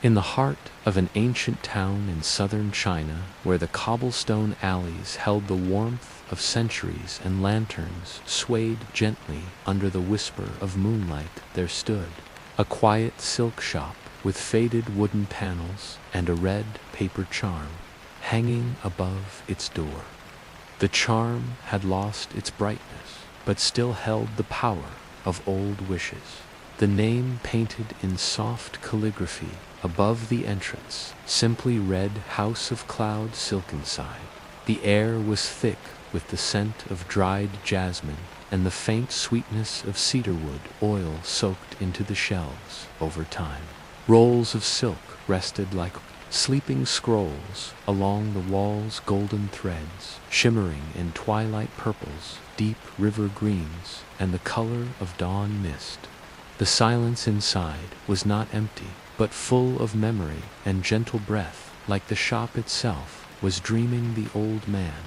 In the heart of an ancient town in southern China, where the cobblestone alleys held the warmth of centuries and lanterns swayed gently under the whisper of moonlight, there stood a quiet silk shop with faded wooden panels and a red paper charm hanging above its door. The charm had lost its brightness, but still held the power of old wishes. The name painted in soft calligraphy above the entrance simply read House of Cloud Silkenside. The air was thick with the scent of dried jasmine and the faint sweetness of cedarwood oil soaked into the shelves over time. Rolls of silk rested like sleeping scrolls along the wall's golden threads, shimmering in twilight purples, deep river greens, and the color of dawn mist. The silence inside was not empty, but full of memory and gentle breath, like the shop itself was dreaming. The old man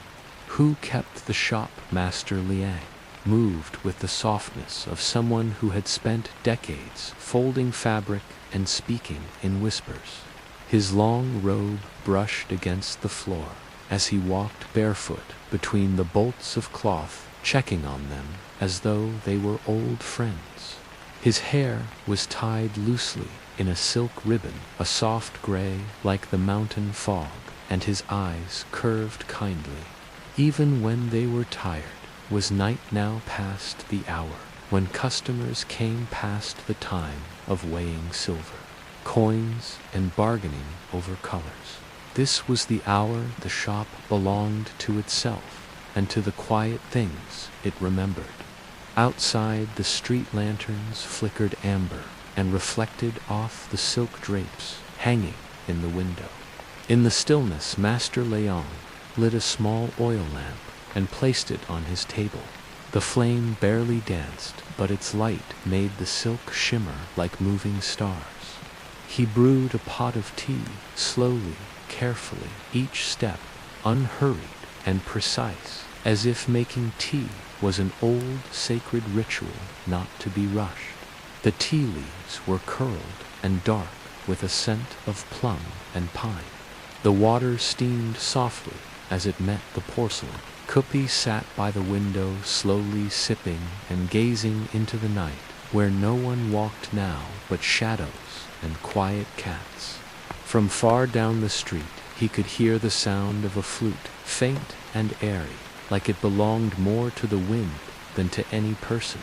who kept the shop, Master Liang, moved with the softness of someone who had spent decades folding fabric and speaking in whispers. His long robe brushed against the floor as he walked barefoot between the bolts of cloth, checking on them as though they were old friends. His hair was tied loosely in a silk ribbon, a soft gray like the mountain fog, and his eyes curved kindly. Even when they were tired, was night now past the hour when customers came past the time of weighing silver, coins, and bargaining over colors. This was the hour the shop belonged to itself and to the quiet things it remembered. Outside, the street lanterns flickered amber and reflected off the silk drapes hanging in the window. In the stillness, Master Liang lit a small oil lamp and placed it on his table. The flame barely danced, but its light made the silk shimmer like moving stars. He brewed a pot of tea, slowly, carefully, each step unhurried and precise, as if making tea was an old sacred ritual not to be rushed. The tea leaves were curled and dark with a scent of plum and pine. The water steamed softly as it met the porcelain. Kupi sat by the window, slowly sipping and gazing into the night, where no one walked now but shadows and quiet cats. From far down the street, he could hear the sound of a flute, faint and airy, like it belonged more to the wind than to any person.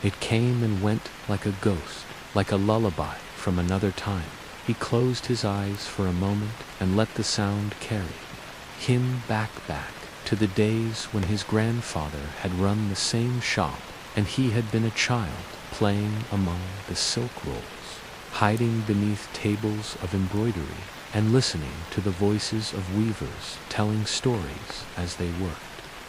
It came and went like a ghost, like a lullaby from another time. He closed his eyes for a moment and let the sound carry him back to the days when his grandfather had run the same shop and he had been a child playing among the silk rolls, hiding beneath tables of embroidery and listening to the voices of weavers telling stories as they worked.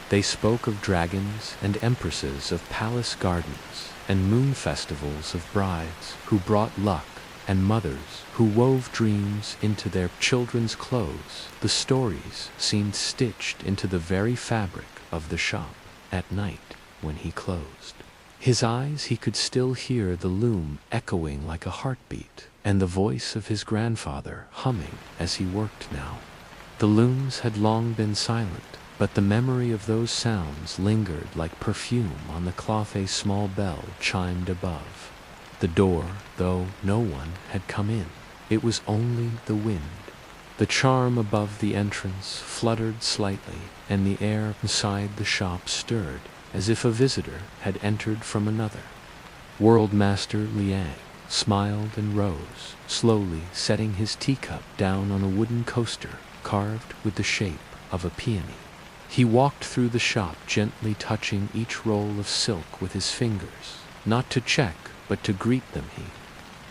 They spoke of dragons and empresses, of palace gardens and moon festivals, of brides who brought luck and mothers who wove dreams into their children's clothes. The stories seemed stitched into the very fabric of the shop. At night, when he closed his eyes, he could still hear the loom echoing like a heartbeat, and the voice of his grandfather humming as he worked now. The looms had long been silent, but the memory of those sounds lingered like perfume on the cloth. A small bell chimed above the door, though no one had come in. It was only the wind. The charm above the entrance fluttered slightly, and the air inside the shop stirred, as if a visitor had entered from another. World Master Liang smiled and rose, slowly setting his teacup down on a wooden coaster carved with the shape of a peony. He walked through the shop, gently touching each roll of silk with his fingers, not to check, but to greet them. He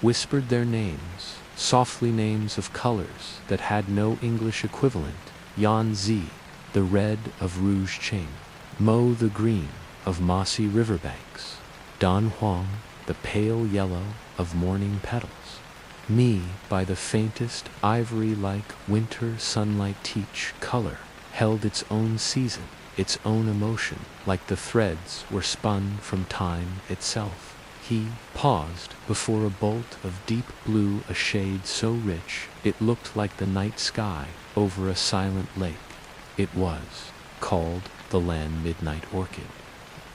whispered their names, softly, names of colors that had no English equivalent: Yanzi, the red of Rouge Chain; Mo, the green of mossy riverbanks; Dan Huang, the pale yellow of morning petals; Me, by the faintest ivory-like winter sunlight. Each color held its own season, its own emotion, like the threads were spun from time itself. He paused before a bolt of deep blue, a shade so rich it looked like the night sky over a silent lake. It was called the Land Midnight Orchid.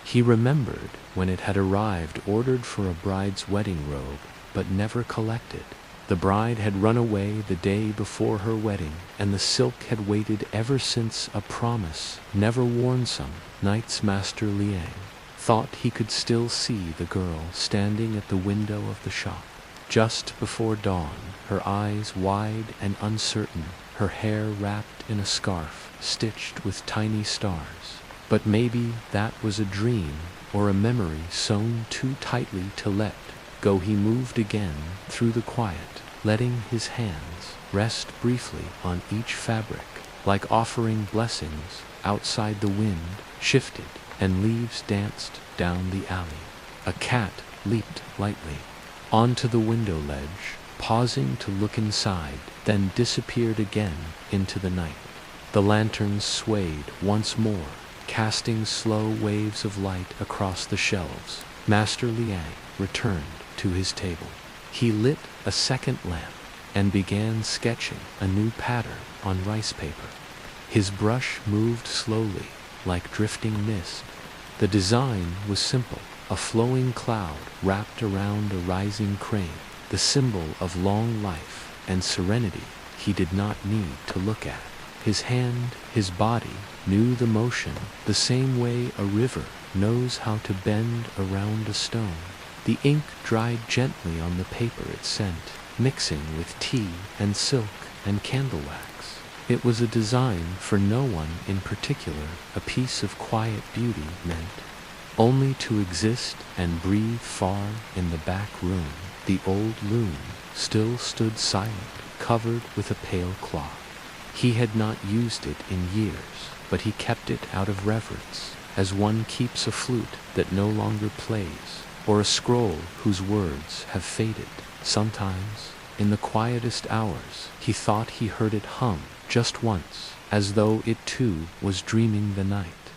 He remembered when it had arrived, ordered for a bride's wedding robe, but never collected. The bride had run away the day before her wedding, and the silk had waited ever since, a promise never worn. Some nights Master Liang thought he could still see the girl standing at the window of the shop. Just before dawn, her eyes wide and uncertain, her hair wrapped in a scarf stitched with tiny stars. But maybe that was a dream or a memory sewn too tightly to let go. He moved again through the quiet, letting his hands rest briefly on each fabric, like offering blessings. Outside, the wind shifted and leaves danced down the alley. A cat leaped lightly onto the window ledge, pausing to look inside, then disappeared again into the night. The lanterns swayed once more, casting slow waves of light across the shelves. Master Liang returned to his table. He lit a second lamp and began sketching a new pattern on rice paper. His brush moved slowly, like drifting mist. The design was simple, a flowing cloud wrapped around a rising crane, the symbol of long life and serenity. He did not need to look at his hand. His body knew the motion, the same way a river knows how to bend around a stone. The ink dried gently on the paper, its scent mixing with tea and silk and candle wax. It was a design for no one in particular, a piece of quiet beauty meant only to exist and breathe. Far in the back room, the old loom still stood silent, covered with a pale cloth. He had not used it in years, but he kept it out of reverence, as one keeps a flute that no longer plays, or a scroll whose words have faded. Sometimes, in the quietest hours, he thought he heard it hum just once, as though it too was dreaming. The night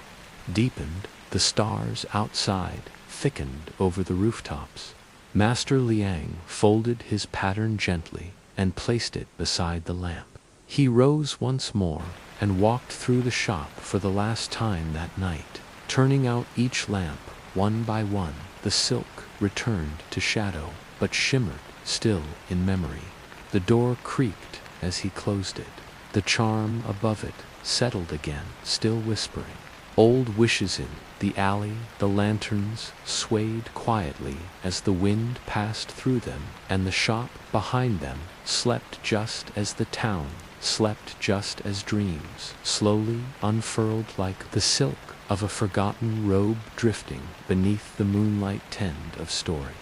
deepened, the stars outside thickened over the rooftops. Master Liang folded his pattern gently and placed it beside the lamp. He rose once more and walked through the shop for the last time that night, turning out each lamp one by one. The silk returned to shadow, but shimmered still in memory. The door creaked as he closed it. The charm above it settled again, still whispering old wishes. In the alley, the lanterns swayed quietly as the wind passed through them, and the shop behind them slept just as the town slept, just as dreams slowly unfurled like the silk of a forgotten robe drifting beneath the moonlight. End of story.